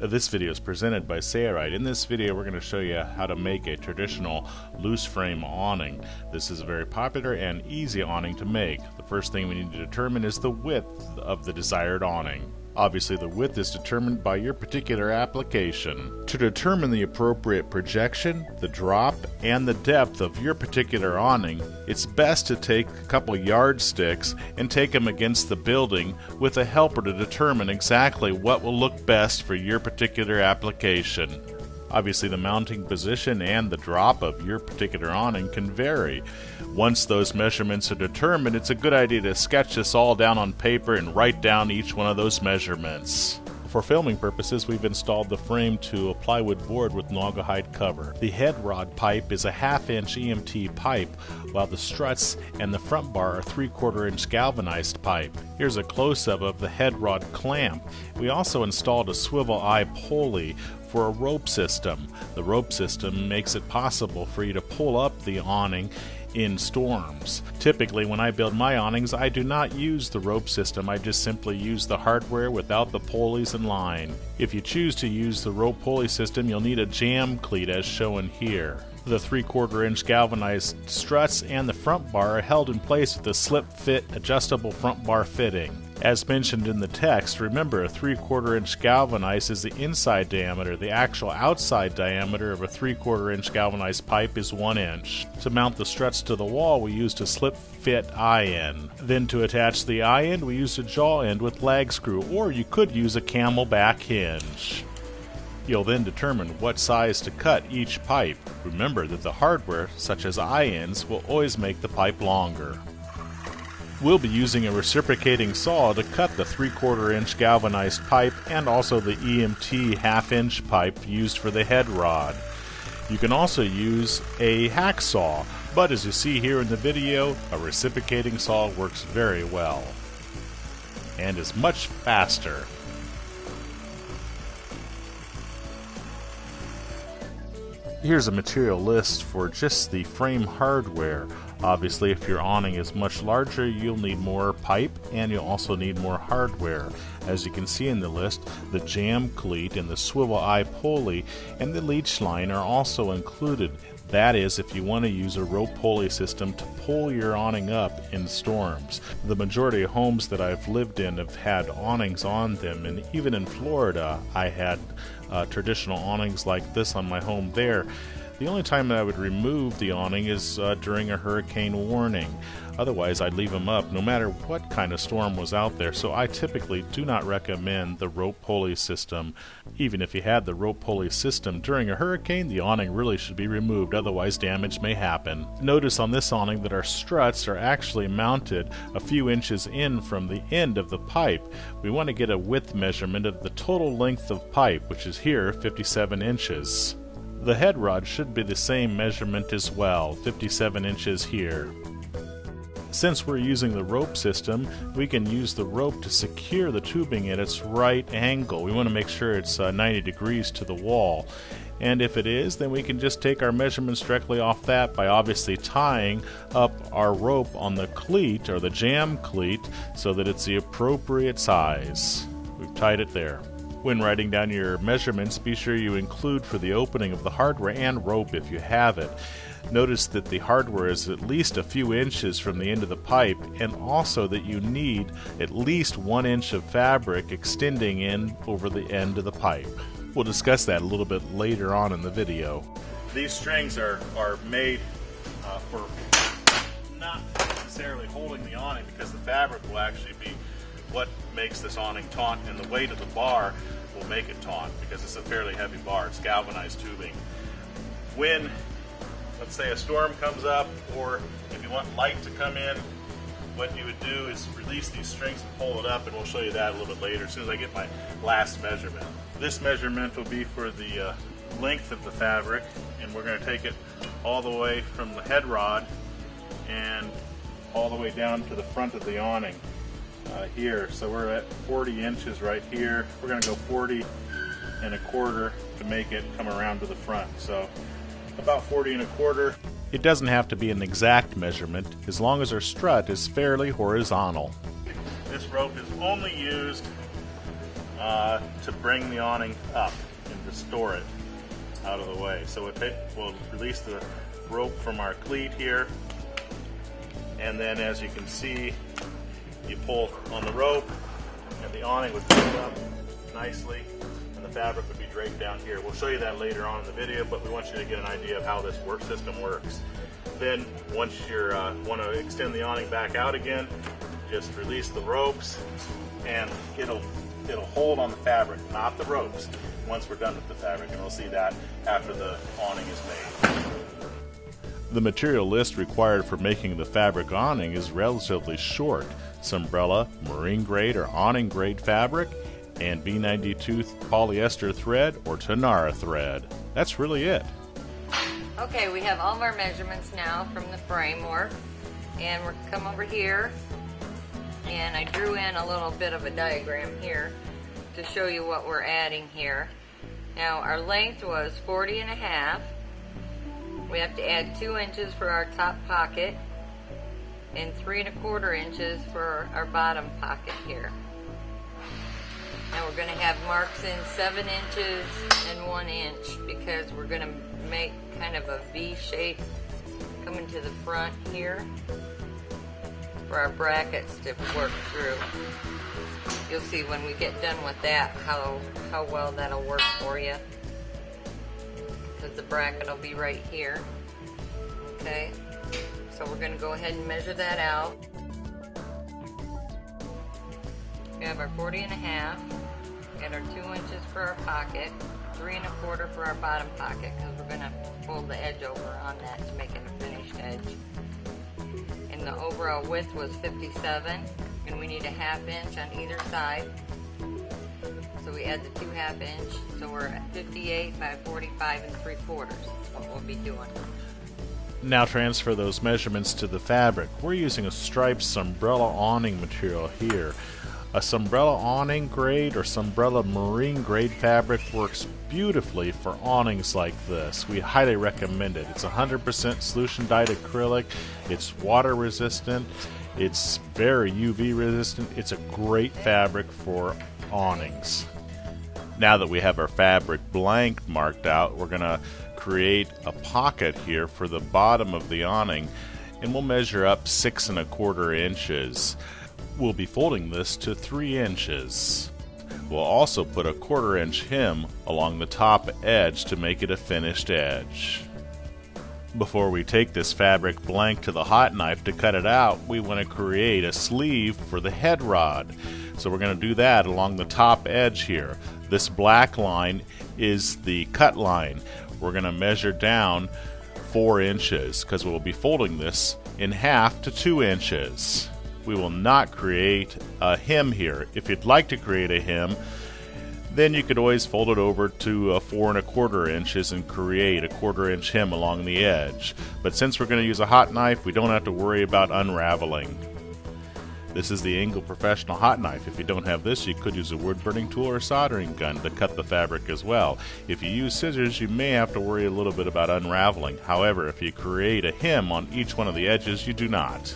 This video is presented by Sayrite. In this video we're going to show you how to make a traditional loose frame awning. This is a very popular and easy awning to make. The first thing we need to determine is the width of the desired awning. Obviously the width is determined by your particular application. To determine the appropriate projection, the drop, and the depth of your particular awning, it's best to take a couple yardsticks and take them against the building with a helper to determine exactly what will look best for your particular application. Obviously the mounting position and the drop of your particular awning can vary. Once those measurements are determined, it's a good idea to sketch this all down on paper and write down each one of those measurements. For filming purposes, we've installed the frame to a plywood board with naugahyde cover. The head rod pipe is a 1/2 inch EMT pipe, while the struts and the front bar are 3/4 inch galvanized pipe. Here's a close-up of the head rod clamp. We also installed a swivel eye pulley for a rope system. The rope system makes it possible for you to pull up the awning in storms. Typically when I build my awnings, I do not use the rope system. I just simply use the hardware without the pulleys and line. If you choose to use the rope pulley system, you'll need a jam cleat as shown here. The 3/4 inch galvanized struts and the front bar are held in place with a slip-fit adjustable front bar fitting. As mentioned in the text, remember a 3/4 inch galvanized is the inside diameter. The actual outside diameter of a 3/4 inch galvanized pipe is 1 inch. To mount the struts to the wall, we used a slip-fit eye-end. Then to attach the eye-end, we used a jaw end with lag screw, or you could use a camelback hinge. You'll then determine what size to cut each pipe. Remember that the hardware, such as eye-ends, will always make the pipe longer. We'll be using a reciprocating saw to cut the 3/4 inch galvanized pipe and also the EMT 1/2 inch pipe used for the head rod. You can also use a hacksaw, but as you see here in the video, a reciprocating saw works very well and is much faster. Here's a material list for just the frame hardware. Obviously, if your awning is much larger, you'll need more pipe and you'll also need more hardware. As you can see in the list, the jam cleat and the swivel eye pulley and the leech line are also included. That is, if you want to use a rope pulley system to pull your awning up in storms. The majority of homes that I've lived in have had awnings on them, and even in Florida I had traditional awnings like this on my home there. The only time that I would remove the awning is during a hurricane warning. Otherwise, I'd leave them up no matter what kind of storm was out there, so I typically do not recommend the rope pulley system. Even if you had the rope pulley system during a hurricane, the awning really should be removed, otherwise damage may happen. Notice on this awning that our struts are actually mounted a few inches in from the end of the pipe. We want to get a width measurement of the total length of pipe, which is here 57 inches. The head rod should be the same measurement as well, 57 inches here. Since we're using the rope system, we can use the rope to secure the tubing at its right angle. We want to make sure it's 90 degrees to the wall. And if it is, then we can just take our measurements directly off that by obviously tying up our rope on the cleat or the jam cleat so that it's the appropriate size. We've tied it there. When writing down your measurements, be sure you include for the opening of the hardware and rope if you have it. Notice that the hardware is at least a few inches from the end of the pipe, and also that you need at least 1 inch of fabric extending in over the end of the pipe. We'll discuss that a little bit later on in the video. These strings are made for not necessarily holding the awning, because the fabric will actually be what makes this awning taut, and the weight of the bar will make it taut because it's a fairly heavy bar. It's galvanized tubing. When, let's say, a storm comes up, or if you want light to come in, what you would do is release these strings and pull it up, and we'll show you that a little bit later as soon as I get my last measurement. This measurement will be for the length of the fabric, and we're going to take it all the way from the head rod and all the way down to the front of the awning. Here, so we're at 40 inches right here. We're going to go 40 1/4 to make it come around to the front. So about 40 1/4. It doesn't have to be an exact measurement as long as our strut is fairly horizontal. This rope is only used to bring the awning up and to store it out of the way. So we'll release the rope from our cleat here, and then as you can see, you pull on the rope and the awning would pick up nicely and the fabric would be draped down here. We'll show you that later on in the video, but we want you to get an idea of how this work system works. Then once you want to extend the awning back out again, just release the ropes and it'll hold on the fabric, not the ropes, once we're done with the fabric, and we'll see that after the awning is made. The material list required for making the fabric awning is relatively short: Sunbrella, marine grade or awning grade fabric, and B92 polyester thread or Tanara thread. That's really it. Okay, we have all of our measurements now from the framework, and we're going to come over here, and I drew in a little bit of a diagram here to show you what we're adding here. Now our length was 40.5. We have to add 2 inches for our top pocket and 3¼ inches for our bottom pocket here. Now we're going to have marks in 7 inches and 1 inch because we're going to make kind of a V shape coming to the front here for our brackets to work through. You'll see when we get done with that how well that'll work for you, because the bracket will be right here. Okay, so we're going to go ahead and measure that out. We have our 40.5 and our 2 inches for our pocket, 3¼ for our bottom pocket, because we're going to fold the edge over on that to make it a finished edge. And the overall width was 57, and we need a 1/2 inch on either side. So we add the 2/2 inch, so we're at 58 by 45 3/4. That's what we'll be doing. Now transfer those measurements to the fabric. We're using a striped Sunbrella awning material here. A Sunbrella awning grade or Sunbrella marine grade fabric works beautifully for awnings like this. We highly recommend it. It's 100% solution dyed acrylic. It's water resistant. It's very UV resistant. It's a great fabric for awnings. Now that we have our fabric blank marked out, we're going to create a pocket here for the bottom of the awning, and we'll measure up 6¼ inches. We'll be folding this to 3 inches. We'll also put a 1/4 inch hem along the top edge to make it a finished edge. Before we take this fabric blank to the hot knife to cut it out, we want to create a sleeve for the head rod. So we're going to do that along the top edge here. This black line is the cut line. We're going to measure down 4 inches because we'll be folding this in half to 2 inches. We will not create a hem here. If you'd like to create a hem, then you could always fold it over to 4¼ inches and create a 1/4 inch hem along the edge. But since we're going to use a hot knife, we don't have to worry about unraveling. This is the Engel Professional Hot Knife. If you don't have this, you could use a wood burning tool or a soldering gun to cut the fabric as well. If you use scissors, you may have to worry a little bit about unraveling. However, if you create a hem on each one of the edges, you do not.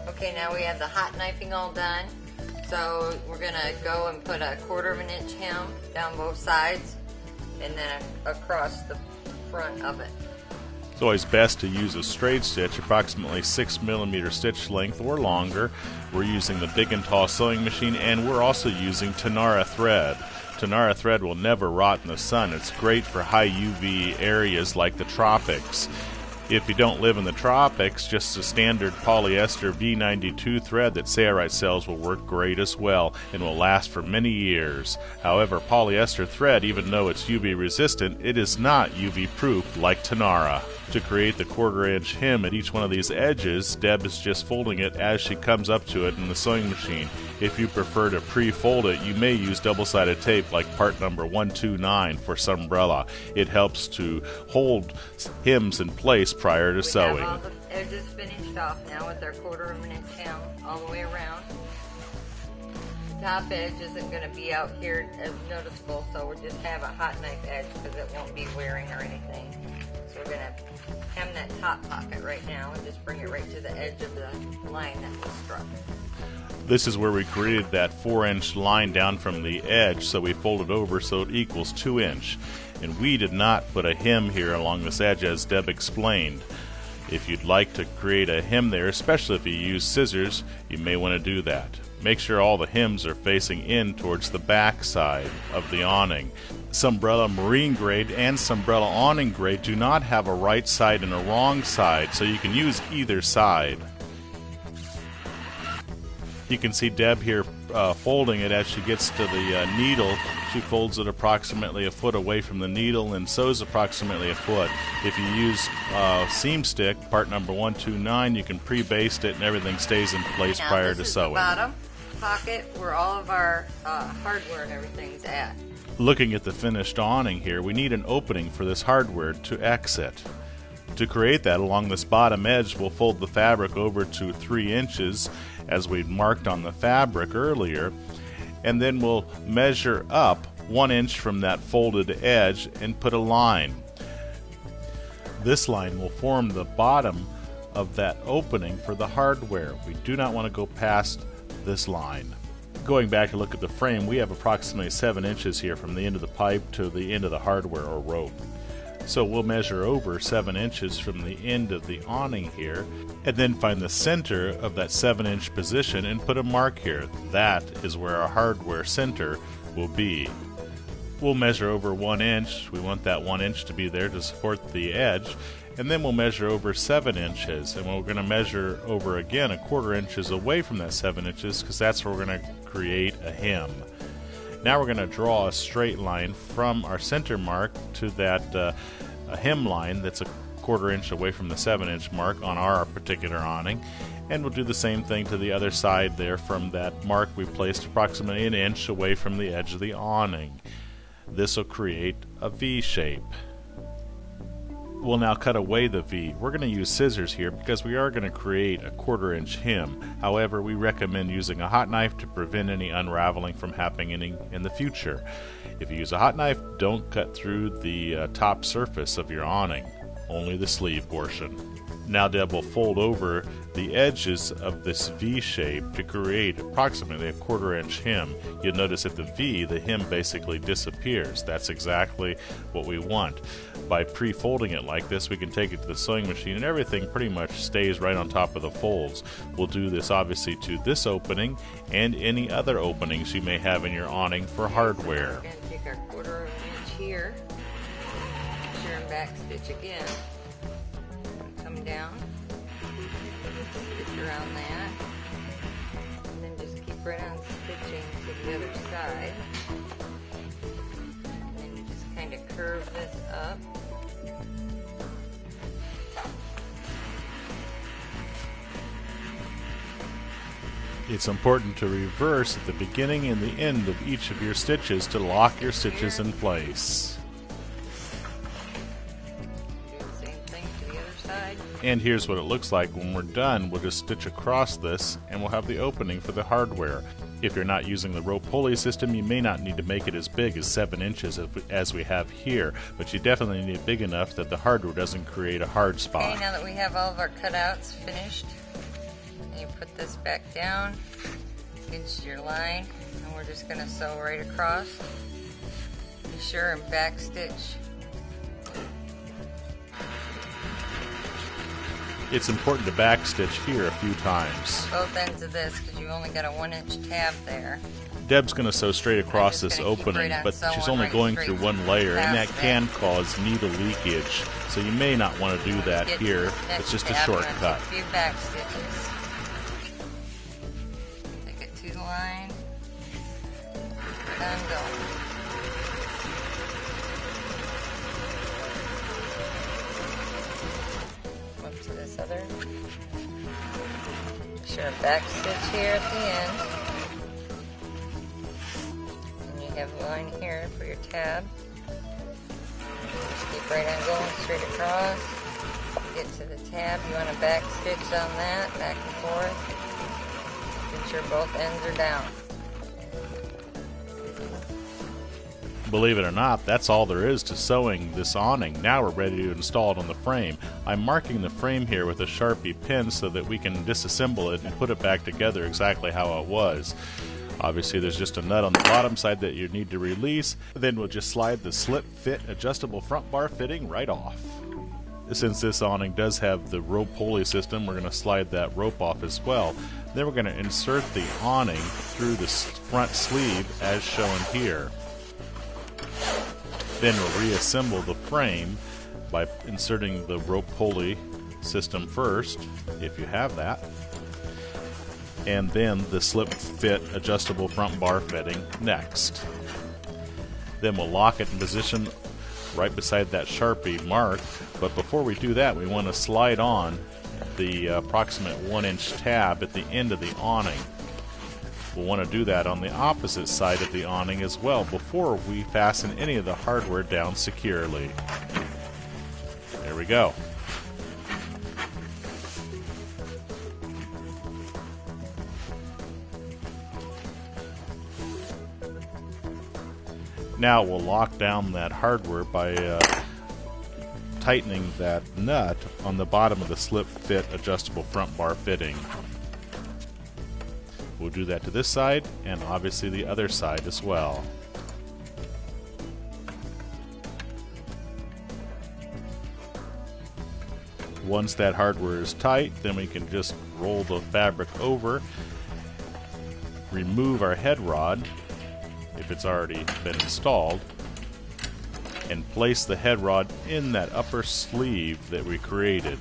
Okay, now we have the hot knifing all done. So we're going to go and put a 1/4 inch hem down both sides and then across the front of it. It's always best to use a straight stitch, approximately 6mm stitch length or longer. We're using the Big and Tall sewing machine, and we're also using Tanara thread. Tanara thread will never rot in the sun. It's great for high UV areas like the tropics. If you don't live in the tropics, just a standard polyester B92 thread that Sailrite sells will work great as well and will last for many years. However, polyester thread, even though it's UV resistant, it is not UV proof like Tanara. To create the 1/4 inch hem at each one of these edges, Deb is just folding it as she comes up to it in the sewing machine. If you prefer to pre-fold it, you may use double-sided tape like part number 129 for Sunbrella. It helps to hold hems in place prior to sewing. We have all the edges finished off now with our 1/4 inch hem all the way around. top edge isn't going to be out here as noticeable, so we'll just have a hot knife edge because it won't be wearing or anything. So we're going to hem that top pocket right now and just bring it right to the edge of the line that was struck. This is where we created that 4-inch line down from the edge, so we fold it over so it equals 2-inch. And we did not put a hem here along this edge, as Deb explained. If you'd like to create a hem there, especially if you use scissors, you may want to do that. Make sure all the hems are facing in towards the back side of the awning. Sunbrella Marine grade and Sunbrella Awning grade do not have a right side and a wrong side, so you can use either side. You can see Deb here folding it as she gets to the needle. She folds it approximately a foot away from the needle and sews approximately a foot. If you use seam stick, part number 129, you can pre-baste it and everything stays in place prior to sewing. This is the bottom pocket where all of our hardware and everything's at. Looking at the finished awning here, we need an opening for this hardware to exit. To create that, along this bottom edge, we'll fold the fabric over to 3 inches as we'd marked on the fabric earlier, and then we'll measure up 1 inch from that folded edge and put a line. This line will form the bottom of that opening for the hardware. We do not want to go past this line. Going back to look at the frame, we have approximately 7 inches here from the end of the pipe to the end of the hardware or rope. So we'll measure over 7 inches from the end of the awning here, and then find the center of that 7-inch position and put a mark here. That is where our hardware center will be. We'll measure over 1 inch. We want that 1 inch to be there to support the edge. And then we'll measure over 7 inches, and we're going to measure over again 1/4 inches away from that 7 inches because that's where we're going to create a hem. Now we're going to draw a straight line from our center mark to that hem line that's 1/4 inch away from the 7-inch mark on our particular awning. And we'll do the same thing to the other side there from that mark we placed approximately 1 inch away from the edge of the awning. This will create a V shape. We'll now cut away the V. We're going to use scissors here because we are going to create a 1/4 inch hem. However, we recommend using a hot knife to prevent any unraveling from happening in the future. If you use a hot knife, don't cut through the top surface of your awning, only the sleeve portion. Now Deb will fold over the edges of this V shape to create approximately a 1/4 inch hem. You'll notice at the V, the hem basically disappears. That's exactly what we want. By pre-folding it like this, we can take it to the sewing machine and everything pretty much stays right on top of the folds. We'll do this obviously to this opening and any other openings you may have in your awning for hardware. We're going to take our 1/4 inch here, sure and back stitch again. Come down, stitch around that, and then just keep right on stitching to the other side. And then you just kind of curve this up. It's important to reverse at the beginning and the end of each of your stitches to lock your stitches in place. And here's what it looks like when we're done. We'll just stitch across this and we'll have the opening for the hardware. If you're not using the rope pulley system, you may not need to make it as big as 7 inches as we have here, but you definitely need it big enough that the hardware doesn't create a hard spot. Okay, now that we have all of our cutouts finished, you put this back down against your line, and we're just going to sew right across. Be sure and back stitch. It's important to back stitch here a few times. Both ends of this because you've only got a 1-inch tab there. Deb's going to sew straight across this opening, but she's only going through one layer, and that can cause needle leakage. So you may not want to do that here. It's just a shortcut. A few back stitches. Take it to the line. And go. Up to this other. Sure, back stitch here at the end. And you have a line here for your tab. Just keep right on going straight across. Get to the tab. You want to back stitch on that, back and forth. Make sure both ends are down. Believe it or not, that's all there is to sewing this awning. Now we're ready to install it on the frame. I'm marking the frame here with a Sharpie pen so that we can disassemble it and put it back together exactly how it was. Obviously there's just a nut on the bottom side that you need to release. Then we'll just slide the slip fit adjustable front bar fitting right off. Since this awning does have the rope pulley system, we're going to slide that rope off as well. Then we're going to insert the awning through the front sleeve as shown here. Then we'll reassemble the frame by inserting the rope pulley system first, if you have that, and then the slip fit adjustable front bar fitting next. Then we'll lock it in position right beside that Sharpie mark, but before we do that we want to slide on the approximate 1-inch tab at the end of the awning. We'll want to do that on the opposite side of the awning as well before we fasten any of the hardware down securely. There we go. Now we'll lock down that hardware by tightening that nut on the bottom of the slip fit adjustable front bar fitting. We'll do that to this side and obviously the other side as well. Once that hardware is tight, then we can just roll the fabric over, remove our head rod if it's already been installed, and place the head rod in that upper sleeve that we created.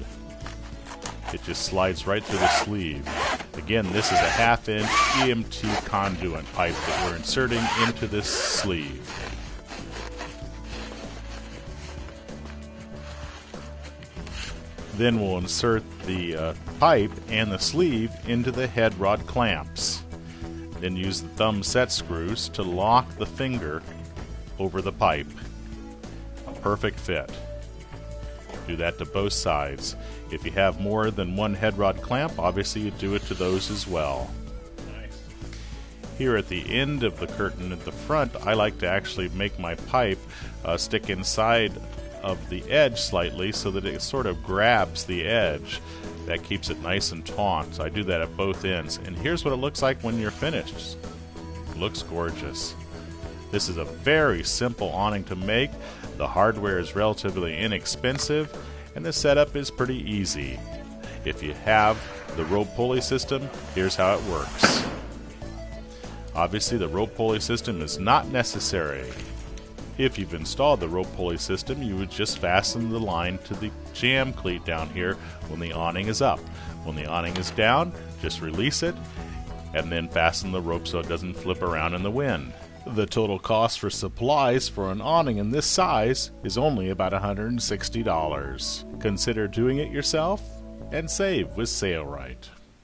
It just slides right through the sleeve. Again, this is a 1/2-inch EMT conduit pipe that we're inserting into this sleeve. Then we'll insert the pipe and the sleeve into the head rod clamps. Then use the thumb set screws to lock the finger over the pipe. A perfect fit. Do that to both sides. If you have more than one head rod clamp, obviously you do it to those as well. Nice. Here at the end of the curtain at the front, I like to actually make my pipe stick inside of the edge slightly so that it sort of grabs the edge. That keeps it nice and taut. So I do that at both ends. And here's what it looks like when you're finished. It looks gorgeous. This is a very simple awning to make. The hardware is relatively inexpensive and the setup is pretty easy. If you have the rope pulley system, here's how it works. Obviously the rope pulley system is not necessary. If you've installed the rope pulley system, you would just fasten the line to the jam cleat down here when the awning is up. When the awning is down, just release it and then fasten the rope so it doesn't flip around in the wind. The total cost for supplies for an awning in this size is only about $160. Consider doing it yourself and save with Sailrite.